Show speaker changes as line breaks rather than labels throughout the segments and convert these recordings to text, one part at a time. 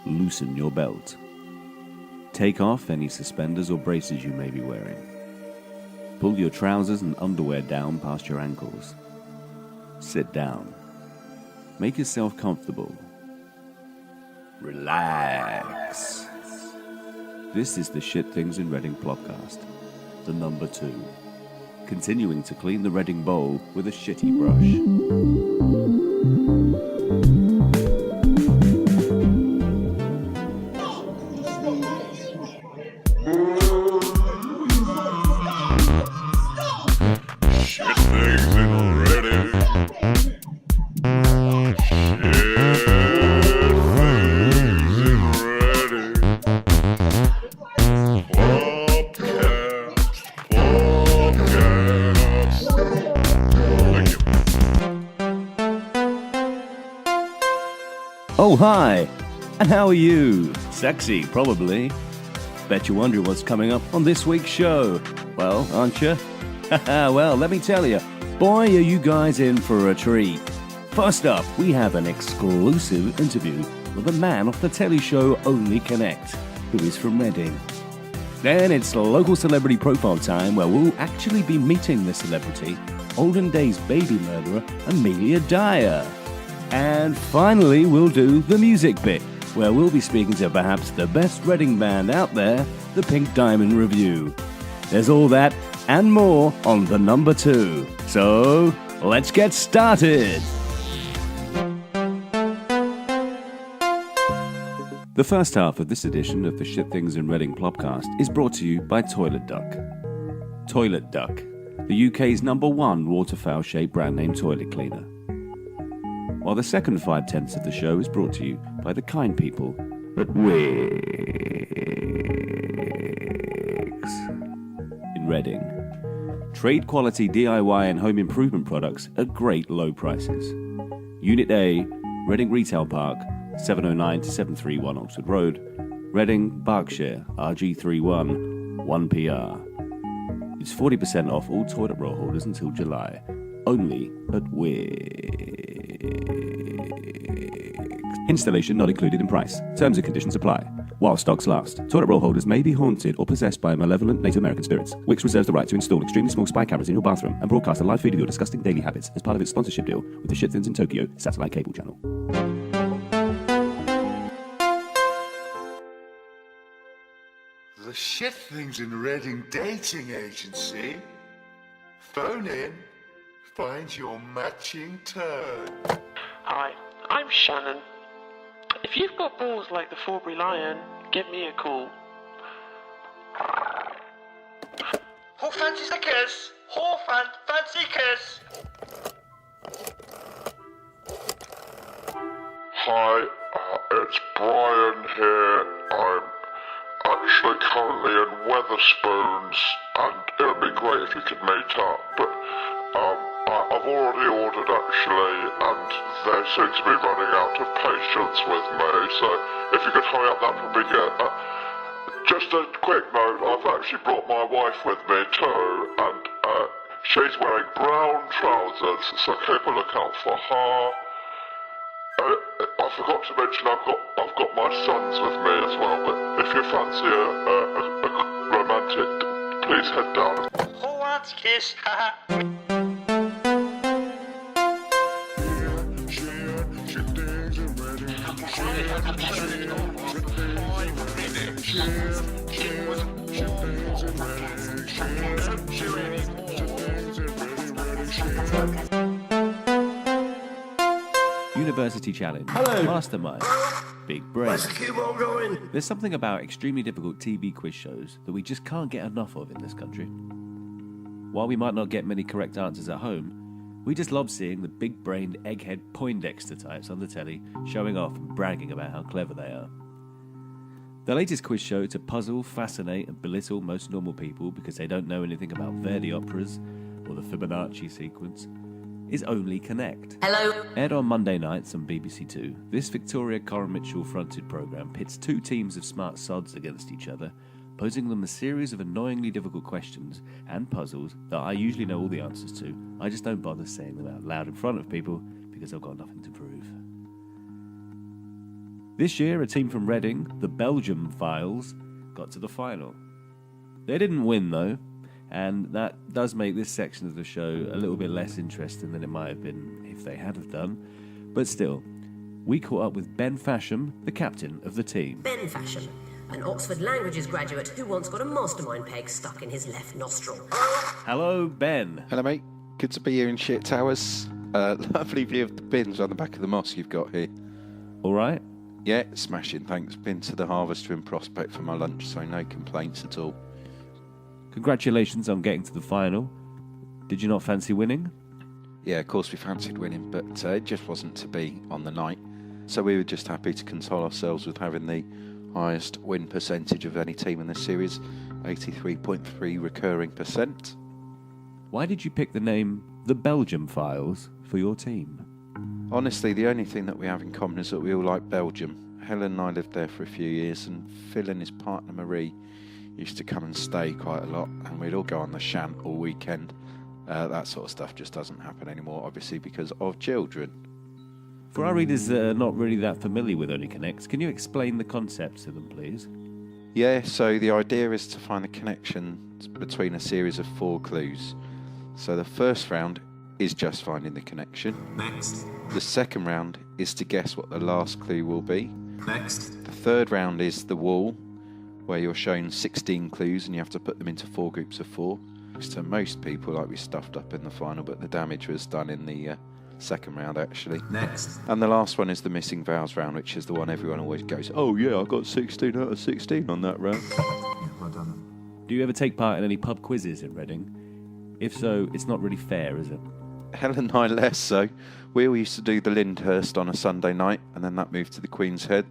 loosen your belt. Take off any suspenders or braces you may be wearing. Pull your trousers and underwear down past your ankles. Sit down. Make yourself comfortable. Relax. This is the Shit Things in Reading Plopcast, the number 2. Continuing to clean the Reading bowl with a shitty brush.
Shit things in Reading.
Oh, hi! And how are you? Sexy, probably. Bet you're wondering what's coming up on this week's show. Well, aren't you? Well, let me tell you. Boy, are you guys in for a treat. First up, we have an exclusive interview with a man off the telly show Only Connect, who is from Reading. Then it's local celebrity profile time, where we'll actually be meeting the celebrity, olden days baby murderer Amelia Dyer. And finally, we'll do the music bit, where we'll be speaking to perhaps the best Reading band out there, the Pink Diamond Revue. There's all that and more on the number 2. So, let's get started! The first half of this edition of the Shit Things in Reading Plopcast is brought to you by Toilet Duck. Toilet Duck, the UK's number 1 waterfowl-shaped brand name toilet cleaner. While the second 5/10 of the show is brought to you by the kind people at Wigs in Reading. Trade quality DIY and home improvement products at great low prices. Unit A, Reading Retail Park, 709 to 731 Oxford Road, Reading, Berkshire, RG31 1PR. It's 40% off all toilet roll holders until July. Only at Wigs. Installation not included in price. Terms and conditions apply. While stocks last. Toilet roll holders may be haunted or possessed by malevolent Native American spirits. Wix reserves the right to install extremely small spy cameras in your bathroom and broadcast a live feed of your disgusting daily habits as part of its sponsorship deal with the Shit Thins in Tokyo satellite cable channel.
The Shit Things in Reading dating agency. Phone in. Find your matching turn.
Hi, I'm Shannon. If you've got balls like the Forbury Lion, give me a call.
Who fancies a kiss? Who fancy kiss?
Hi, it's Brian here. I'm actually currently in Weatherspoons, and it would be great if you could meet up, but I've already ordered actually, and they seem to be running out of patience with me, so if you could hurry up, that would be good. Just a quick note, I've actually brought my wife with me too, and she's wearing brown trousers, so keep a lookout for her. I forgot to mention I've got my sons with me as well, but if you fancy a romantic, please head down.
Who wants kiss?
University Challenge.
Hello.
Mastermind. Big Brain.
Let's keep on going.
There's something about extremely difficult TV quiz shows that we just can't get enough of in this country. While we might not get many correct answers at home, we just love seeing the big-brained, egghead Poindexter types on the telly showing off and bragging about how clever they are. The latest quiz show to puzzle, fascinate and belittle most normal people because they don't know anything about Verdi operas or the Fibonacci sequence is Only Connect.
Hello.
Aired on Monday nights on BBC Two, this Victoria Coram Mitchell-fronted programme pits two teams of smart sods against each other, posing them a series of annoyingly difficult questions and puzzles that I usually know all the answers to. I just don't bother saying them out loud in front of people because I've got nothing to prove. This year, a team from Reading, the Belgium Files, got to the final. They didn't win, though, and that does make this section of the show a little bit less interesting than it might have been if they had have done. But still, we caught up with Ben Fasham, the captain of the team.
Ben Fasham, an Oxford Languages graduate who once got a mastermind peg stuck in his left nostril.
Hello, Ben.
Hello, mate. Good to be here in Shit Towers. Lovely view of the bins on the back of the mosque you've got here.
All right?
Yeah, smashing, thanks. Been to the Harvester in Prospect for my lunch, so no complaints at all.
Congratulations on getting to the final. Did you not fancy winning?
Yeah, of course we fancied winning, but it just wasn't to be on the night. So we were just happy to console ourselves with having the highest win percentage of any team in this series, 83.3 recurring percent.
Why did you pick the name The Belgium Files for your team?
Honestly, the only thing that we have in common is that we all like Belgium. Helen and I lived there for a few years, and Phil and his partner Marie used to come and stay quite a lot, and we'd all go on the shant all weekend. That sort of stuff just doesn't happen anymore, obviously, because of children.
For our readers that are not really that familiar with Only Connects, can you explain the concept to them, please?
Yeah, so the idea is to find the connection between a series of 4 clues. So the first round is just finding the connection.
Next.
The second round is to guess what the last clue will be.
Next.
The third round is the wall, where you're shown 16 clues and you have to put them into 4 groups of 4. So most people like we stuffed up in the final, but the damage was done in the second round actually.
Next.
And the last one is the missing vowels round, which is the one everyone always goes, oh yeah, I got 16 out of 16 on that round.
Yeah, well done.
Do you ever take part in any pub quizzes in Reading? If so, it's not really fair, is it?
Helen and I less so. We all used to do the Lyndhurst on a Sunday night, and then that moved to the Queen's Head.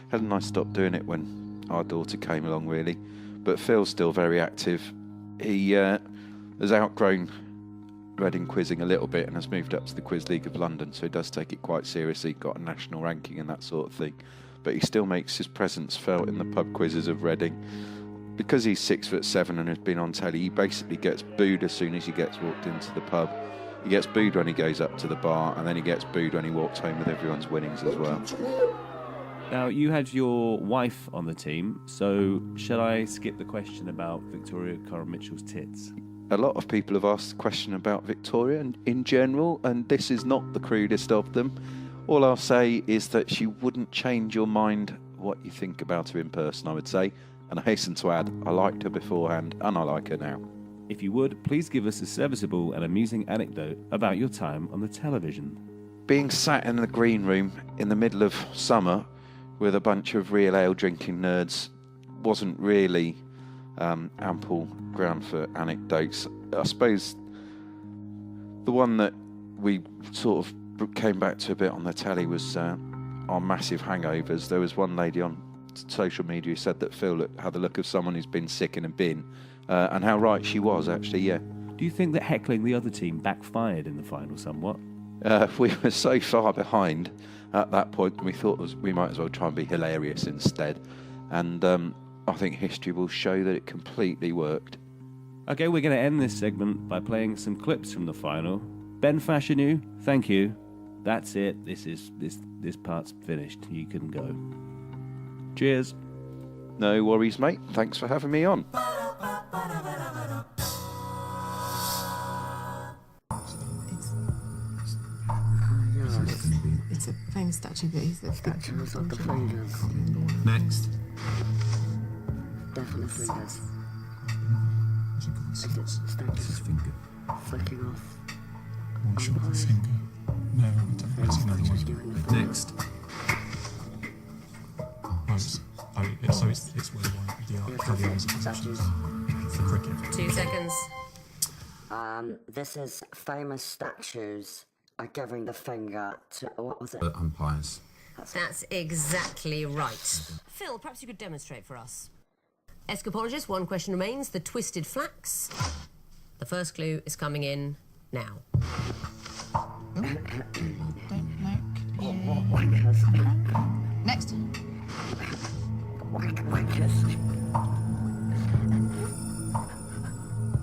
Helen and I stopped doing it when our daughter came along, really. But Phil's still very active. He has outgrown Reading quizzing a little bit and has moved up to the Quiz League of London, so he does take it quite seriously, got a national ranking and that sort of thing. But he still makes his presence felt in the pub quizzes of Reading. Because he's 6'7" and has been on telly, he basically gets booed as soon as he gets walked into the pub. He gets booed when he goes up to the bar, and then he gets booed when he walks home with everyone's winnings as well.
Now, you had your wife on the team, so shall I skip the question about Victoria Coral Mitchell's tits?
A lot of people have asked the question about Victoria in general, and this is not the crudest of them. All I'll say is that she wouldn't change your mind what you think about her in person, I would say. And I hasten to add, I liked her beforehand, and I like her now.
If you would, please give us a serviceable and amusing anecdote about your time on the television.
Being sat in the green room in the middle of summer with a bunch of real ale drinking nerds wasn't really ample ground for anecdotes. I suppose the one that we sort of came back to a bit on the telly was our massive hangovers. There was one lady on social media who said that Phil had the look of someone who's been sick in a bin, and how right she was, actually, yeah.
Do you think that heckling the other team backfired in the final somewhat?
We were so far behind at that point, we thought we might as well try and be hilarious instead. And I think history will show that it completely worked.
Okay, we're going to end this segment by playing some clips from the final. Ben Fashanu, thank you. That's it. This part's finished. You can go. Cheers.
No worries, mate. Thanks for having me on.
It's a famous statue, but he's the statue of the finger.
Next.
Definitely fingers. Statue's finger. Flicking off.
One shot of a finger. No, I don't want to see another one.
Next.
It's where the eyes are positioned for cricket.
2 seconds.
This is famous statues are giving the finger to, what was it?
The umpires.
That's exactly right. Phil, perhaps you could demonstrate for us. Escapologist, one question remains. The twisted flax. The first clue is coming in now.
Next.
Wankers.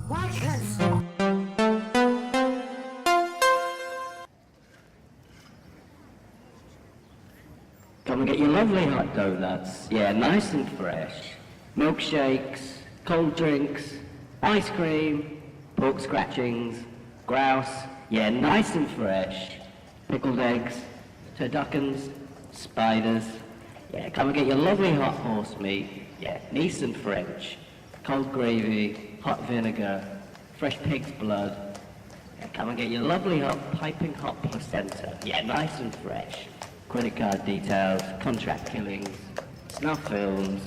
Wankers!
Come and get your lovely hot donuts. Yeah, nice and fresh. Milkshakes, cold drinks, ice cream, pork scratchings, grouse. Yeah, nice and fresh. Pickled eggs, turduckens, spiders. Yeah, come and get your lovely hot horse meat. Yeah, nice and French. Cold gravy, hot vinegar, fresh pig's blood. Yeah, come and get your lovely hot piping hot placenta. Yeah, nice and fresh. Credit card details, contract killings, snuff films.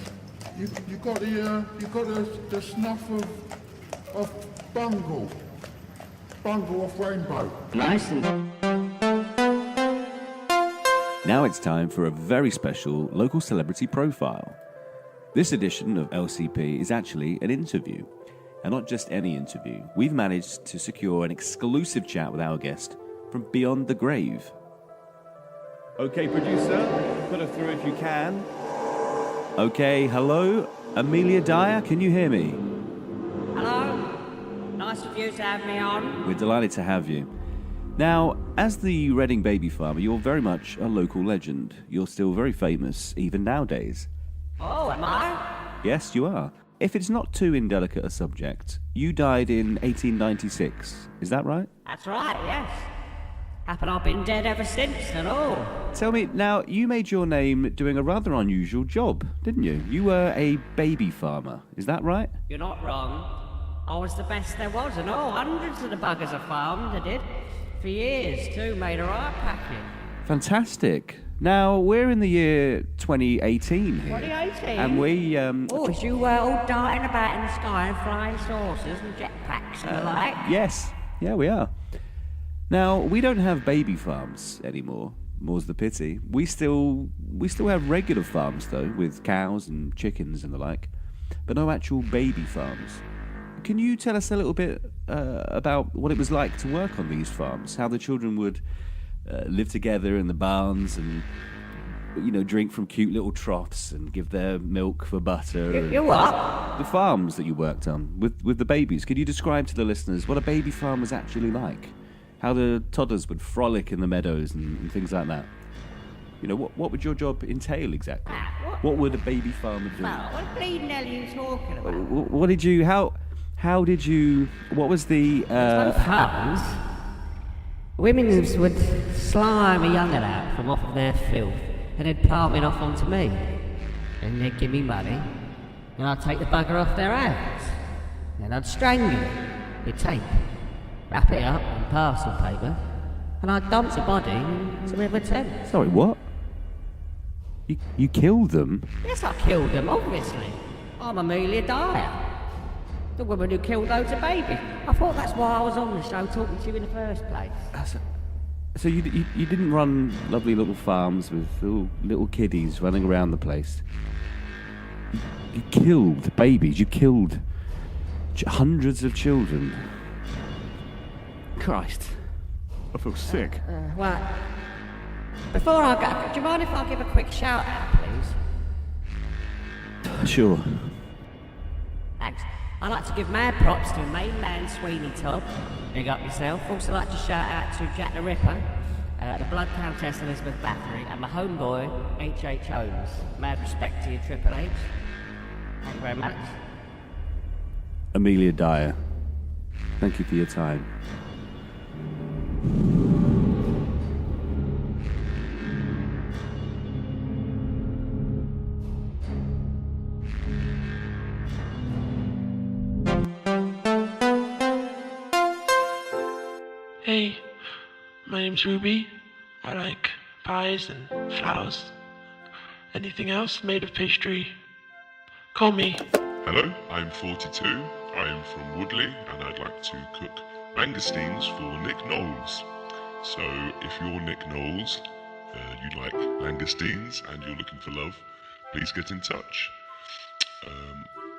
You got the snuff of Bungle off Rainbow.
Nice and...
Now it's time for a very special local celebrity profile. This edition of LCP is actually an interview, and not just any interview. We've managed to secure an exclusive chat with our guest from beyond the grave. Okay, producer, put her through if you can. Okay, hello, Amelia Dyer, can you hear me?
Hello, nice of you to have me on.
We're delighted to have you. Now, as the Reading baby farmer, you're very much a local legend. You're still very famous, even nowadays.
Oh, am I?
Yes, you are. If it's not too indelicate a subject, you died in 1896, is that right?
That's right, yes. Happen I've been dead ever since and all.
Tell me, now, you made your name doing a rather unusual job, didn't you? You were a baby farmer, is that right?
You're not wrong. I was the best there was and all. Hundreds of the buggers I farmed, I did. For years, too, made a right packing.
Fantastic. Now, we're in the year 2018 here.
2018?
And we,
Oh, as you were all darting about in the sky and flying saucers and jetpacks and the like.
Yes. Yeah, we are. Now, we don't have baby farms anymore. More's the pity. We still have regular farms, though, with cows and chickens and the like, but no actual baby farms. Can you tell us a little bit about what it was like to work on these farms? How the children would live together in the barns and, you know, drink from cute little troughs and give their milk for butter.
You what?
The farms that you worked on with the babies. Could you describe to the listeners what a baby farm was actually like? How the toddlers would frolic in the meadows and things like that. You know, what would your job entail exactly? What would a baby farmer do?
Well, what bleeding hell are you talking about?
What did you... How did you... What was the...
farms? Women would slime a young'un out from off of their filth and they'd palm it off onto me. And they'd give me money and I'd take the bugger off their hands. Then I'd strangle it with tape, wrap it up in parcel paper, and I'd dump the body into River Thames.
Sorry, what? You killed them?
Yes, I killed them, obviously. I'm Amelia Dyer. The woman who killed loads of babies. I thought that's why I was on the show talking to you in the first place.
So you didn't run lovely little farms with little kiddies running around the place. You killed babies. You killed hundreds of children. Christ. I feel sick.
Well, before I go, do you mind if I give a quick shout out, please?
Sure.
Thanks. I'd like to give mad props to main man Sweeney Todd. Big up yourself. Also like to shout out to Jack the Ripper, the Blood Countess Elizabeth Bathory, and my homeboy H.H. Holmes. Mad respect to you, Triple H. Thank you very much.
Amelia Dyer, thank you for your time.
Hey, my name's Ruby. I like pies and flowers. Anything else made of pastry? Call me.
Hello, I'm 42. I am from Woodley, and I'd like to cook langoustines for Nick Knowles. So, if you're Nick Knowles, you like langoustines, and you're looking for love, please get in touch.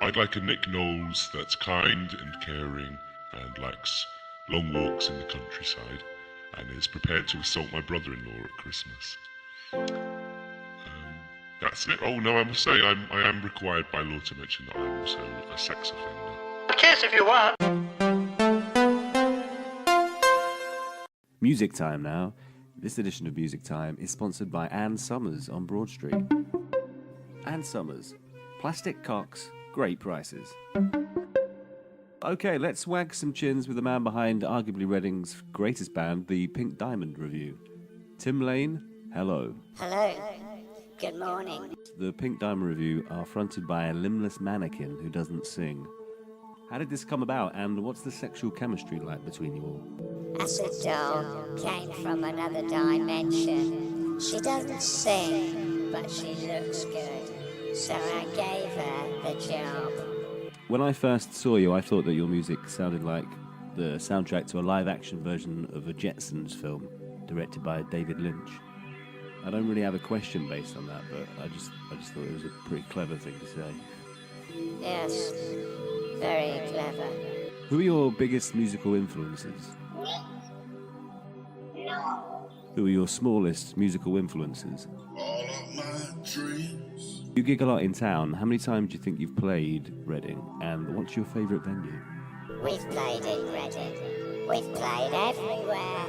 I'd like a Nick Knowles that's kind and caring and likes long walks in the countryside and is prepared to assault my brother-in-law at Christmas. That's it. Oh no, I must say I am required by law to mention that I'm also a sex offender.
A kiss if you want.
Music time now. This edition of Music Time is sponsored by Ann Summers on Broad Street. Ann Summers. Plastic cocks, great prices. Okay, let's wag some chins with the man behind arguably Reading's greatest band, the Pink Diamond Revue. Tim Lane, hello.
Hello. Good morning.
The Pink Diamond Revue are fronted by a limbless mannequin who doesn't sing. How did this come about, and what's the sexual chemistry like between you all?
Acid Doll came from another dimension. She doesn't sing, but she looks good, so I gave her the job.
When I first saw you, I thought that your music sounded like the soundtrack to a live-action version of a Jetsons film directed by David Lynch. I don't really have a question based on that, but I just thought it was a pretty clever thing to say.
Yes, very clever.
Who are your biggest musical influences? Who are your smallest musical influences?
All of my dreams.
You gig a lot in town. How many times do you think you've played Reading, and what's your favourite venue?
We've played in Reading. We've played everywhere.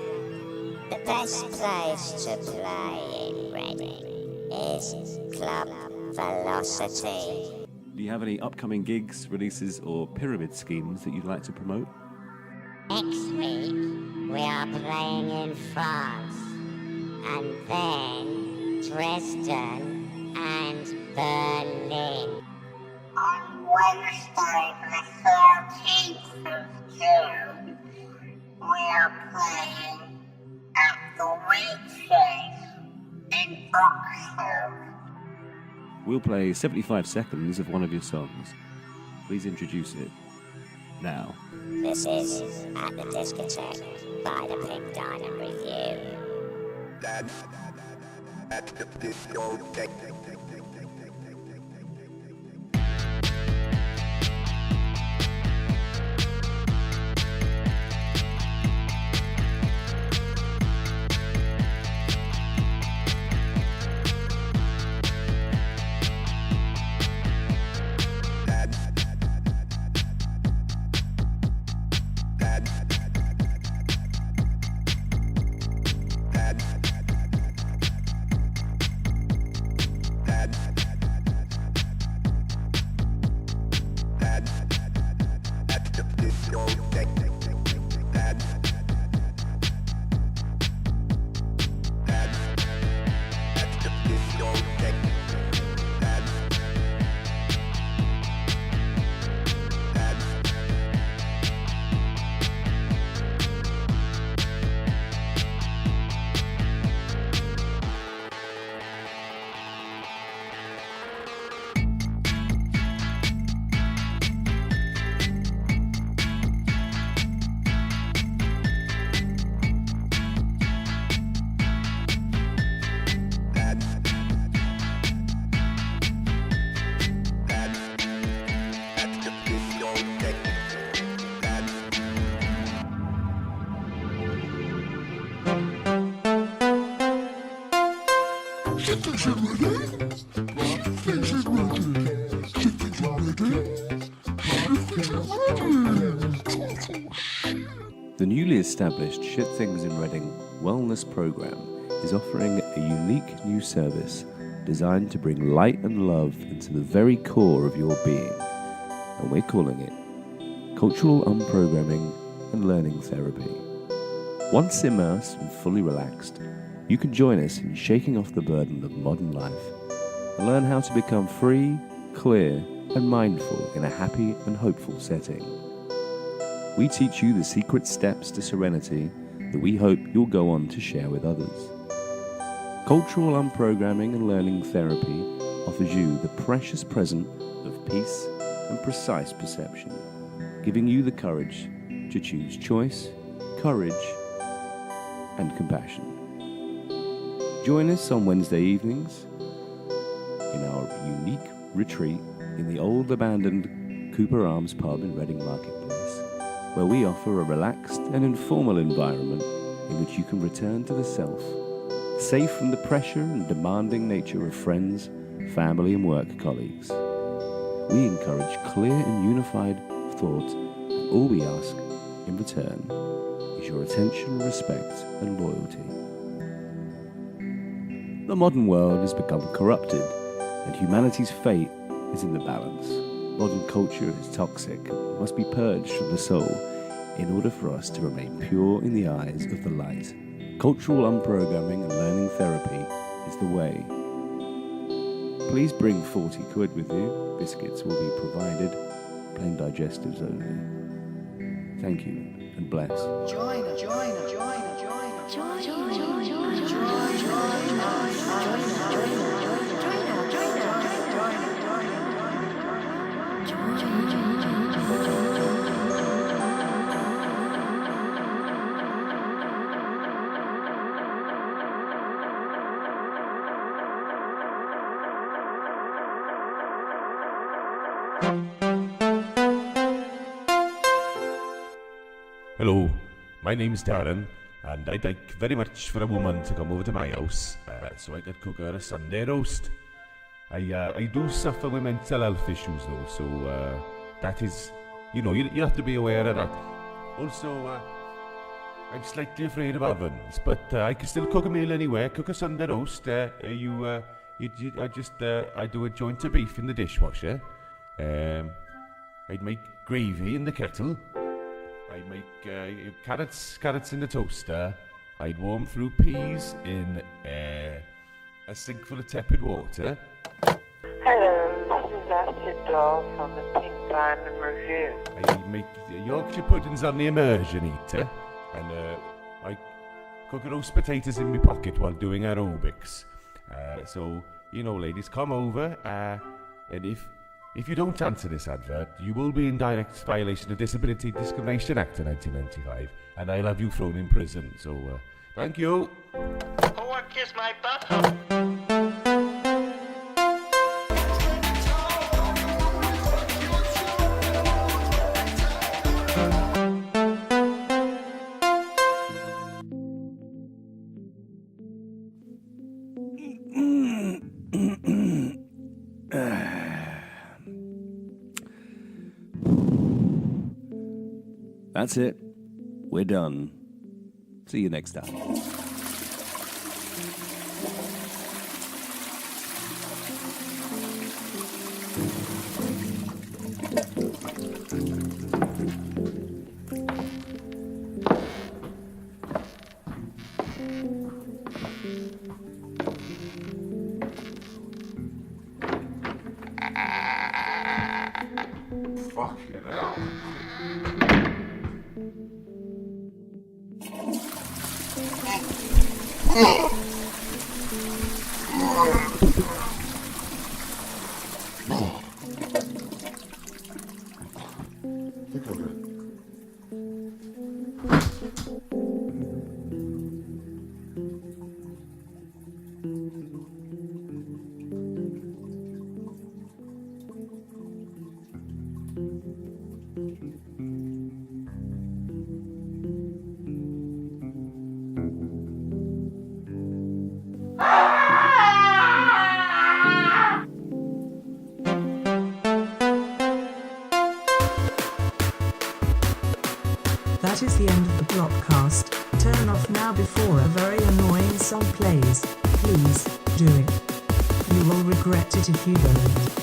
The best place to play in Reading is Club Velocity.
Do you have any upcoming gigs, releases, or pyramid schemes that you'd like to promote?
Next week, we are playing in France, and then Dresden and Berlin. On Wednesday, the 13th of June, we are playing at the Wheatsheaf in Oxford.
We'll play 75 seconds of one of your songs. Please introduce it now.
This is At the Discotheque by the Pink Diamond Revue.
At the discotheque.
The newly established Shit Things in Reading wellness program is offering a unique new service designed to bring light and love into the very core of your being, and we're calling it Cultural Unprogramming and Learning Therapy. Once immersed and fully relaxed, you can join us in shaking off the burden of modern life and learn how to become free, clear, and mindful in a happy and hopeful setting. We teach you the secret steps to serenity that we hope you'll go on to share with others. Cultural Unprogramming and Learning Therapy offers you the precious present of peace and precise perception, giving you the courage to choose choice, courage, and compassion. Join us on Wednesday evenings in our unique retreat in the old abandoned Cooper Arms pub in Reading Marketplace, where we offer a relaxed and informal environment in which you can return to the self, safe from the pressure and demanding nature of friends, family and work colleagues. We encourage clear and unified thought, and all we ask in return is your attention, respect and loyalty. The modern world has become corrupted, and humanity's fate is in the balance. Modern culture is toxic and must be purged from the soul in order for us to remain pure in the eyes of the light. Cultural unprogramming and learning therapy is the way. Please bring 40 quid with you. Biscuits will be provided. Plain digestives only. Thank you, and bless.
Join us.
Hello, my name's Darren, and I'd like very much for a woman to come over to my house so I could cook her a Sunday roast. I do suffer with mental health issues though, so that is, you have to be aware of that. Also, I'm slightly afraid of ovens, but I can still cook a meal anywhere. Cook a Sunday roast. I do a joint of beef in the dishwasher. I'd make gravy in the kettle. I'd make carrots in the toaster. I'd warm through peas in a sink full of tepid water.
Hello, this is Acid Doll from the Pink Diamond Revue.
I make Yorkshire puddings on the immersion heater, and I cook roast potatoes in my pocket while doing aerobics. So, ladies, come over, and if you don't answer this advert, you will be in direct violation of Disability Discrimination Act of 1995, and I'll have you thrown in prison. So, thank you.
Who want to kiss my butthole?
That's it. We're done. See you next time.
Fucking hell.
That is the end of the Plopcast. Turn off now before a very annoying song plays. Please do it. You will regret it if you don't.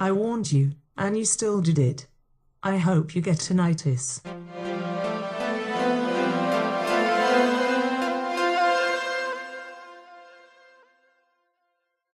I warned you, and you still did it. I hope you get tinnitus.